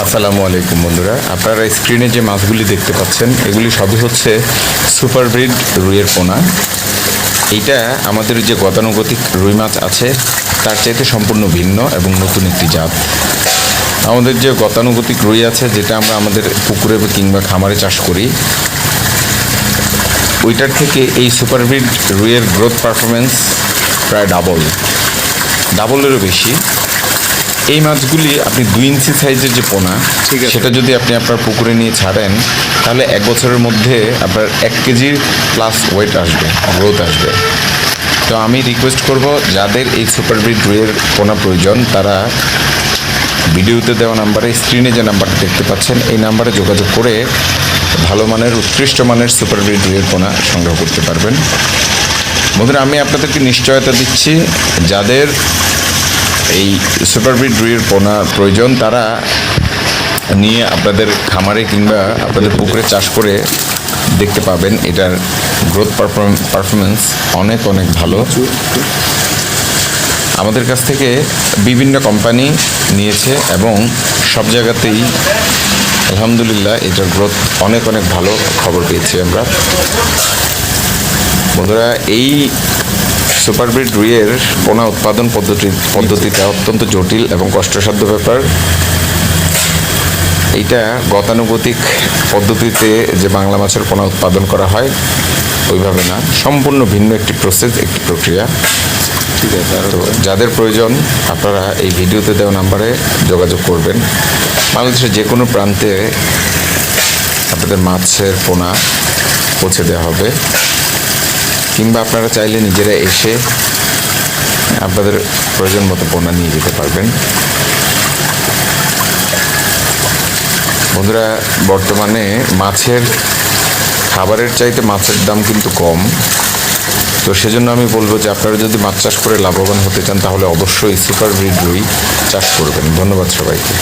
আসসালামু আলাইকুম বন্ধুরা, আপনারা স্ক্রিনে যে মাছগুলি দেখতে পাচ্ছেন এগুলি সবই হচ্ছে সুপার ব্রিড রুইয়ের পোনা। এইটা আমাদের যে গতানুগতিক রুই মাছ আছে তার চাইতে সম্পূর্ণ ভিন্ন এবং নতুন একটি জাত। আমাদের যে গতানুগতিক রুই আছে, যেটা আমরা আমাদের পুকুরে কিংবা খামারে চাষ করি, ওইটার থেকে এই সুপার ব্রিড রুইয়ের গ্রোথ পারফরমেন্স প্রায় ডাবলেরও বেশি। এই মাছগুলি আপনি 2 ইঞ্চি সাইজের যে পোনা, সেটা যদি আপনি আপনার পুকুরে নিয়ে ছাড়েন তাহলে 1 বছরের মধ্যে আপনার 1 কেজির প্লাস ওয়েট আসবে, গ্রোথ আসবে। তো আমি রিকোয়েস্ট করব, যাদের এই সুপার ব্রিড রুইয়ের পোনা প্রয়োজন তারা ভিডিওতে দেওয়া নাম্বারে, স্ক্রিনে যে নাম্বারটা দেখতে পাচ্ছেন এই নাম্বারে যোগাযোগ করে ভালো মানের, উৎকৃষ্ট মানের সুপার ব্রিড রুইয়ের পোনা সংগ্রহ করতে পারবেন। বন্ধুরা, আমি আপনাদেরকে নিশ্চয়তা দিচ্ছি, যাদের এই সুপার ব্রিড রুইয়ের পোনা প্রয়োজন তারা নিয়ে আপনাদের খামারে কিংবা আপনাদের পুকুরে চাষ করে দেখতে পাবেন এটার গ্রোথ পারফরমেন্স অনেক ভালো। আমাদের কাছ থেকে বিভিন্ন কোম্পানি নিয়েছে এবং সব জায়গাতেই আলহামদুলিল্লাহ এটার গ্রোথ অনেক ভালো খবর পেয়েছি আমরা। বন্ধুরা, এই সুপার ব্রিড রুইয়ের পোনা উৎপাদন পদ্ধতিটা অত্যন্ত জটিল এবং কষ্টসাধ্য ব্যাপার। এইটা গতানুগতিক পদ্ধতিতে যে বাংলা মাছের পোনা উৎপাদন করা হয় ওইভাবে না, সম্পূর্ণ ভিন্ন একটি প্রসেস, একটি প্রক্রিয়া। ঠিক আছে, তো যাদের প্রয়োজন আপনারা এই ভিডিওতে দেওয়া নাম্বারে যোগাযোগ করবেন। বাংলাদেশের যে কোনো প্রান্তে আপনাদের মাছের পোনা পৌঁছে দেওয়া হবে, কিংবা আপনারা চাইলে নিজেরা এসে আপনাদের প্রয়োজন মতো পোনা নিয়ে যেতে পারবেন। বন্ধুরা, বর্তমানে মাছের খাবারের চাইতে মাছের দাম কিন্তু কম। তো সেজন্য আমি বলবো যে আপনারা যদি মাছ চাষ করে লাভবান হতে চান তাহলে অবশ্যই সুপার ব্রিড রুই চাষ করবেন। ধন্যবাদ সবাইকে।